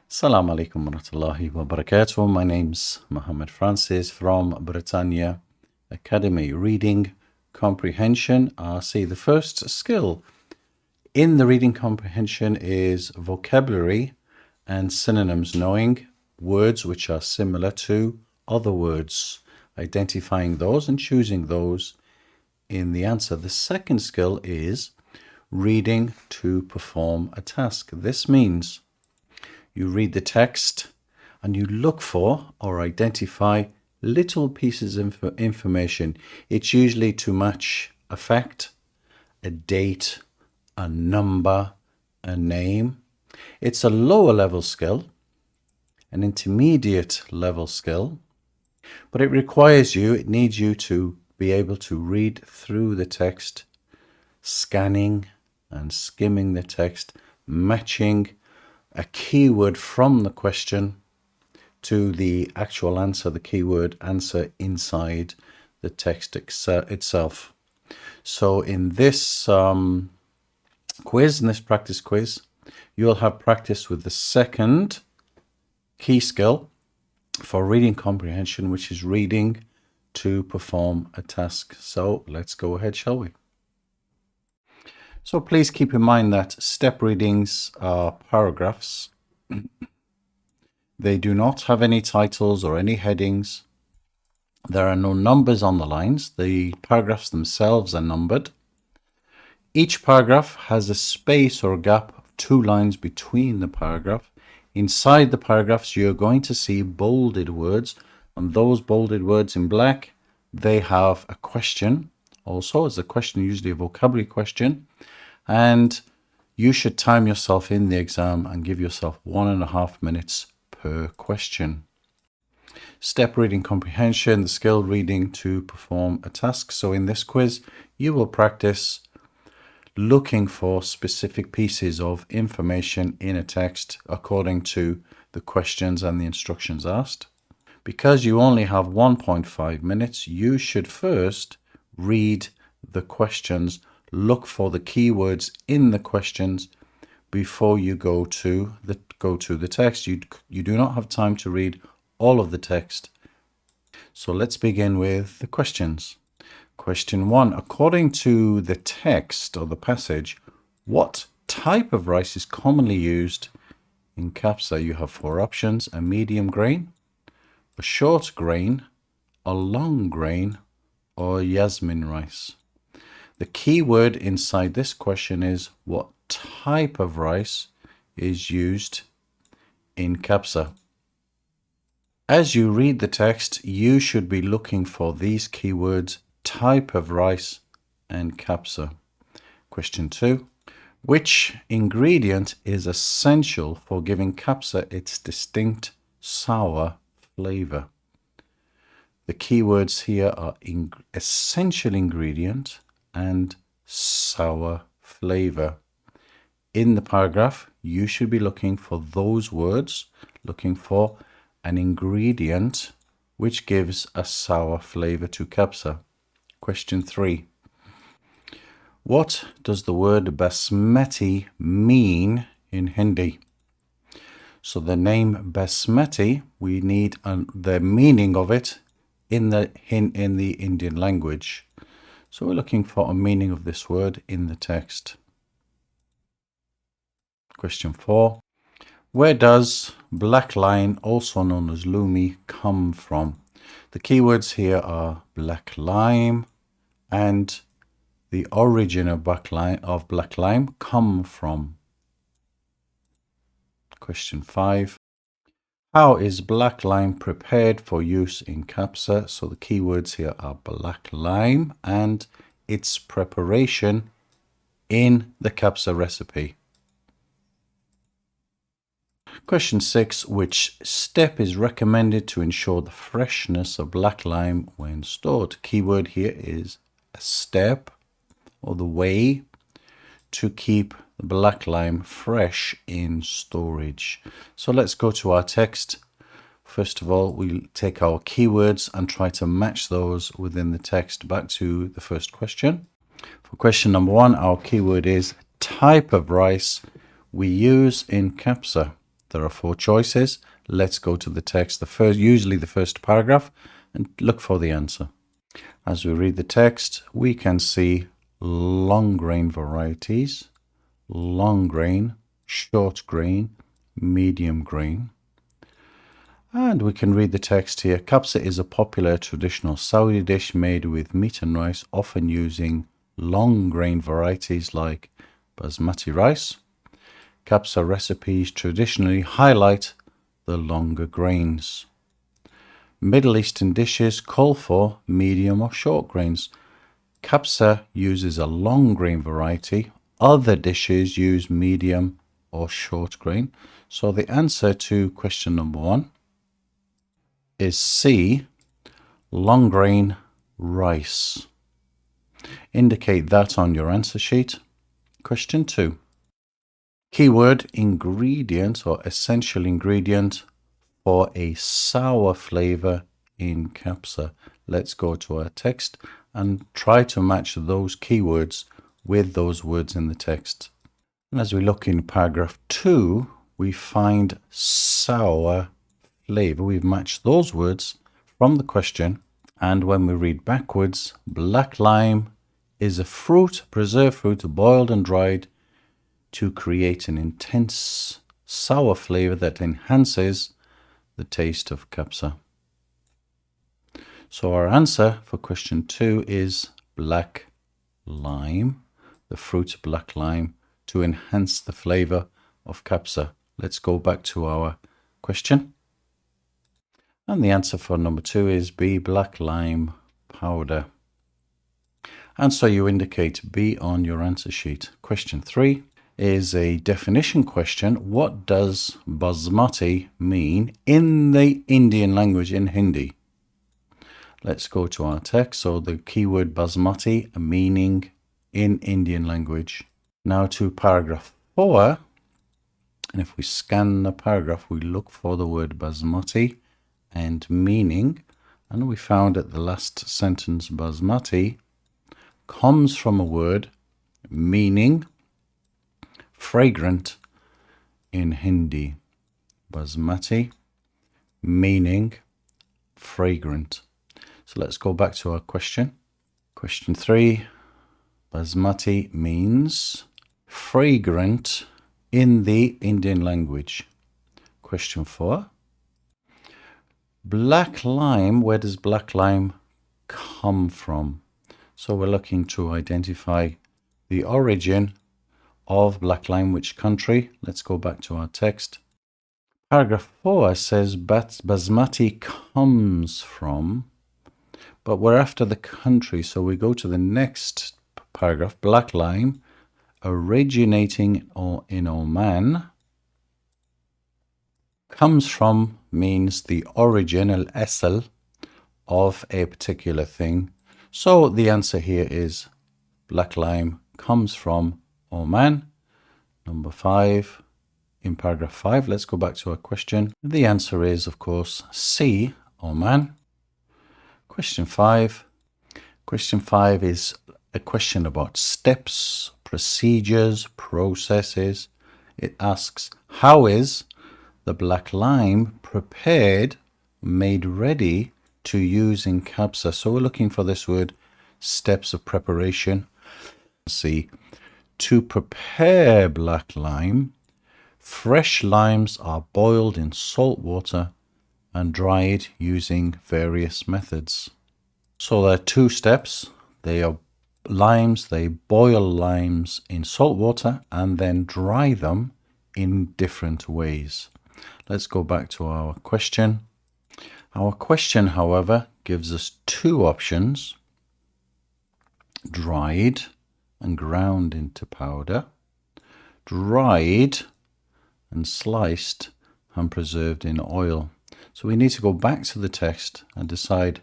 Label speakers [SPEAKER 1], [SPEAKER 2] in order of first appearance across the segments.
[SPEAKER 1] Assalamu alaikum wa rahmatullahi wa barakatuh. My name's Muhammad Francis from Britannia Academy. Reading Comprehension. See, the first skill in the reading comprehension is vocabulary and synonyms, knowing words which are similar to other words, identifying those and choosing those in the answer. The second skill is reading to perform a task. This means you read the text and you look for or identify little pieces of information. It's usually to match a fact, a date, a number, a name. It's a lower level skill, an intermediate level skill, but it needs you to be able to read through the text, scanning and skimming the text, matching a keyword from the question to the actual answer, the keyword answer inside the text itself. So in this in this practice quiz, you'll have practice with the second key skill for reading comprehension, which is reading to perform a task. So let's go ahead, shall we? So please keep in mind that step readings are paragraphs. They do not have any titles or any headings. There are no numbers on the lines. The paragraphs themselves are numbered. Each paragraph has a space or gap of 2 lines between the paragraph. Inside the paragraphs, you're going to see bolded words, and those bolded words in black, they have a question. Also, it's a question, usually a vocabulary question, and you should time yourself in the exam and give yourself 1.5 minutes per question. Step reading comprehension, the skill reading to perform a task. So in this quiz, you will practice looking for specific pieces of information in a text according to the questions and the instructions asked. Because you only have 1.5 minutes, you should first read the questions, look for the keywords in the questions before you go to the text. You do not have time to read all of the text. So let's begin with the questions. Question 1. According to the text or the passage, what type of rice is commonly used in Capsa? You have 4 options: a medium grain, a short grain, a long grain, or Yasmin rice. The key word inside this question is what type of rice is used in Capsa. As you read the text, you should be looking for these keywords: type of rice and Capsa. Question 2. Which ingredient is essential for giving Capsa its distinct sour flavor? The keywords here are essential ingredient and sour flavor. In the paragraph, you should be looking for those words, looking for an ingredient which gives a sour flavor to Capsa. Question 3. What does the word basmati mean in Hindi? So the name basmati, we need the meaning of it in the Indian language. So we're looking for a meaning of this word in the text. Question 4. Where does black lime, also known as lumi, come from? The keywords here are black lime and the origin of black lime come from. Question 5. How is black lime prepared for use in Capsa? So the keywords here are black lime and its preparation in the Capsa recipe. Question 6. Which step is recommended to ensure the freshness of black lime when stored? Keyword here is a step or the way to keep the black lime fresh in storage. So let's go to our text. First of all, we'll take our keywords and try to match those within the text back to the first question. For question number 1, our keyword is type of rice we use in Capsa. There are 4 choices. Let's go to the text, usually the first paragraph, and look for the answer. As we read the text, we can see long grain varieties, long grain, short grain, medium grain. And we can read the text here. Capsa is a popular traditional Saudi dish made with meat and rice, often using long grain varieties like basmati rice. Capsa recipes traditionally highlight the longer grains. Middle Eastern dishes call for medium or short grains. Capsa uses a long grain variety. Other dishes use medium or short grain. So the answer to question number 1 is C, long grain rice. Indicate that on your answer sheet. Question 2. Keyword ingredient or essential ingredient for a sour flavor in Capsa. Let's go to our text and try to match those keywords with those words in the text. And as we look in paragraph 2, we find sour flavor. We've matched those words from the question. And when we read backwards, black lime is a fruit, preserved fruit, boiled and dried to create an intense sour flavor that enhances the taste of Capsa. So our answer for question 2 is black lime, the fruit black lime, to enhance the flavor of Capsa. Let's go back to our question. And the answer for number 2 is B, black lime powder. And so you indicate B on your answer sheet. Question 3 is a definition question. What does basmati mean in the Indian language, in Hindi? Let's go to our text. So the keyword basmati, a meaning in Indian language. Now to paragraph 4. And if we scan the paragraph, we look for the word basmati and meaning. And we found that the last sentence, basmati, comes from a word meaning fragrant in Hindi. Basmati, meaning fragrant. So let's go back to our question. Question 3, basmati means fragrant in the Indian language. Question 4, black lime, where does black lime come from? So we're looking to identify the origin of black lime, which country. Let's go back to our text. Paragraph 4 says basmati comes from, but we're after the country, so we go to the next paragraph. Black lime originating in Oman. Comes from means the origin, al-asl, of a particular thing. So the answer here is black lime comes from Oman. Number 5 in paragraph 5. Let's go back to our question. The answer is, of course, C, Oman. Question 5. Question 5 is a question about steps, procedures, processes. It asks, how is the black lime prepared, made ready to use in Capsa? So we're looking for this word, steps of preparation. See, to prepare black lime, fresh limes are boiled in salt water and dried using various methods. So there are 2 steps. They are limes, they boil limes in salt water and then dry them in different ways. Let's go back to our question. Our question, however, gives us 2 options: dried and ground into powder, dried and sliced and preserved in oil. So we need to go back to the text and decide,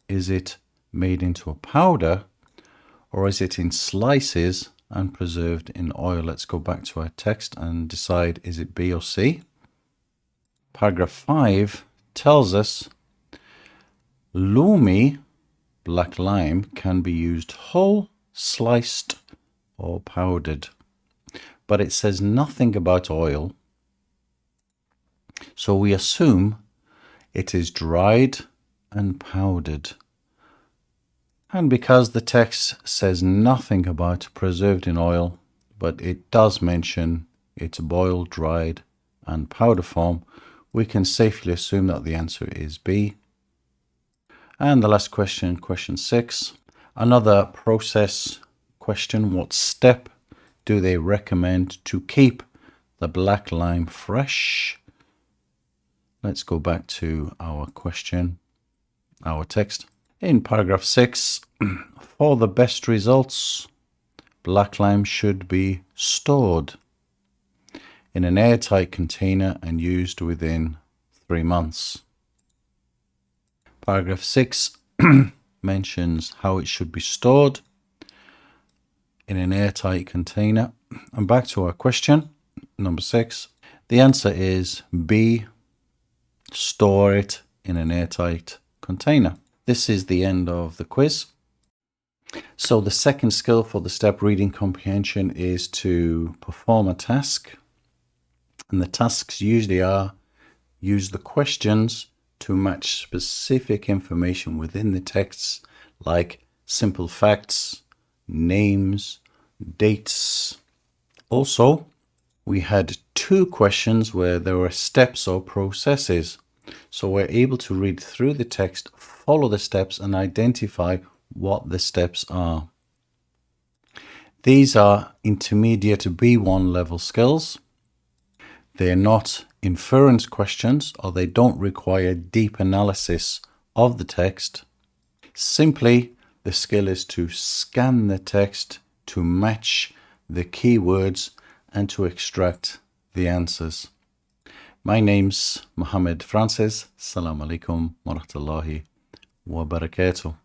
[SPEAKER 1] is it made into a powder or is it in slices and preserved in oil? Let's go back to our text and decide, is it B or C? Paragraph 5 tells us lumi, black lime, can be used whole, sliced or powdered, but it says nothing about oil. So we assume it is dried and powdered. And because the text says nothing about preserved in oil, but it does mention it's boiled, dried, and powder form, we can safely assume that the answer is B. And the last question, question 6, another process question. What step do they recommend to keep the black lime fresh? Let's go back to our question, our text. In paragraph 6, for the best results, black lime should be stored in an airtight container and used within 3 months. Paragraph 6 mentions how it should be stored in an airtight container. And back to our question, number 6. The answer is B, store it in an airtight container. This is the end of the quiz. So the second skill for the step reading comprehension is to perform a task. And the tasks usually are use the questions to match specific information within the texts, like simple facts, names, dates. Also, we had 2 questions where there were steps or processes. So we're able to read through the text, follow the steps, and identify what the steps are. These are intermediate B1 level skills. They're not inference questions, or they don't require deep analysis of the text. Simply, the skill is to scan the text to match the keywords and to extract the answers. My name's Mohammed Francis. Assalamu alaikum wa rahmatullahi wa barakatuh.